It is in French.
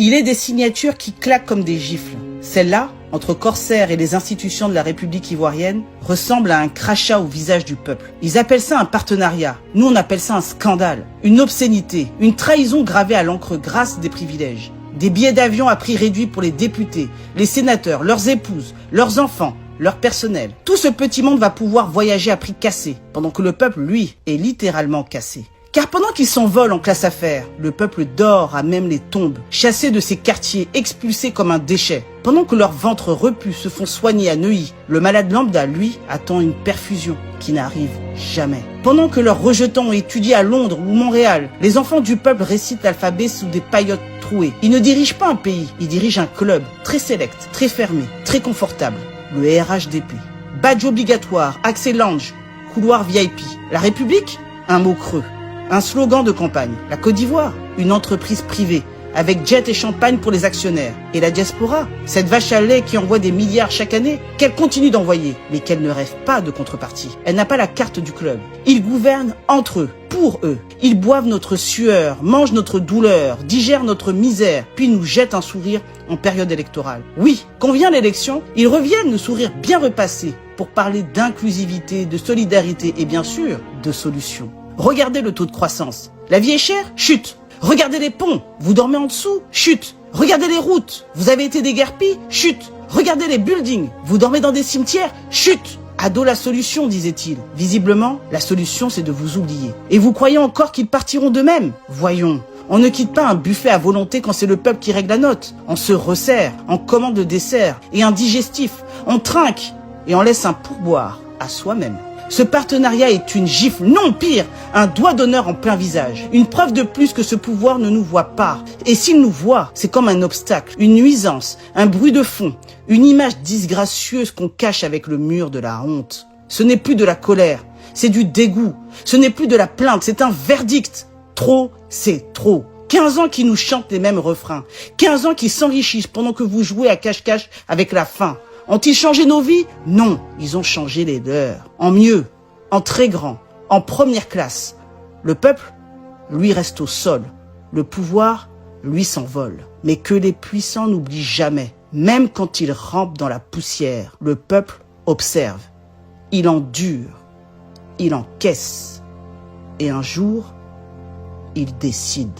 Il est des signatures qui claquent comme des gifles. Celle-là, entre corsaires et les institutions de la République ivoirienne, ressemble à un crachat au visage du peuple. Ils appellent ça un partenariat. Nous, on appelle ça un scandale, une obscénité, une trahison gravée à l'encre grasse des privilèges. Des billets d'avion à prix réduit pour les députés, les sénateurs, leurs épouses, leurs enfants, leur personnel. Tout ce petit monde va pouvoir voyager à prix cassé, pendant que le peuple, lui, est littéralement cassé. Car pendant qu'ils s'envolent en classe affaires, le peuple dort à même les tombes, chassé de ses quartiers, expulsé comme un déchet. Pendant que leurs ventres repus se font soigner à Neuilly, le malade lambda, lui, attend une perfusion qui n'arrive jamais. Pendant que leurs rejetants étudient à Londres ou Montréal, les enfants du peuple récitent l'alphabet sous des paillotes trouées. Ils ne dirigent pas un pays, ils dirigent un club, très sélect, très fermé, très confortable, le RHDP. Badge obligatoire, accès lounge, couloir VIP. La République, un mot creux. Un slogan de campagne. La Côte d'Ivoire, une entreprise privée, avec jet et champagne pour les actionnaires. Et la diaspora, cette vache à lait qui envoie des milliards chaque année, qu'elle continue d'envoyer, mais qu'elle ne rêve pas de contrepartie. Elle n'a pas la carte du club. Ils gouvernent entre eux, pour eux. Ils boivent notre sueur, mangent notre douleur, digèrent notre misère, puis nous jettent un sourire en période électorale. Oui, quand vient l'élection, ils reviennent le sourire bien repassé pour parler d'inclusivité, de solidarité et bien sûr, de solutions. Regardez le taux de croissance. La vie est chère? Chute. Regardez les ponts. Vous dormez en dessous? Chute. Regardez les routes. Vous avez été déguerpis? Chute. Regardez les buildings. Vous dormez dans des cimetières? Chute. Ado la solution, disait-il. Visiblement, la solution, c'est de vous oublier. Et vous croyez encore qu'ils partiront d'eux-mêmes? Voyons. On ne quitte pas un buffet à volonté quand c'est le peuple qui règle la note. On se resserre, on commande le dessert et un digestif. On trinque et on laisse un pourboire à soi-même. Ce partenariat est une gifle, non pire, un doigt d'honneur en plein visage. Une preuve de plus que ce pouvoir ne nous voit pas. Et s'il nous voit, c'est comme un obstacle, une nuisance, un bruit de fond, une image disgracieuse qu'on cache avec le mur de la honte. Ce n'est plus de la colère, c'est du dégoût. Ce n'est plus de la plainte, c'est un verdict. Trop, c'est trop. 15 ans qui nous chantent les mêmes refrains. 15 ans qui s'enrichissent pendant que vous jouez à cache-cache avec la faim. Ont-ils changé nos vies? Non, ils ont changé les leurs. En mieux, en très grand, en première classe. Le peuple, lui, reste au sol. Le pouvoir, lui, s'envole. Mais que les puissants n'oublient jamais, même quand ils rampent dans la poussière, le peuple observe. Il endure, il encaisse. Et un jour, il décide.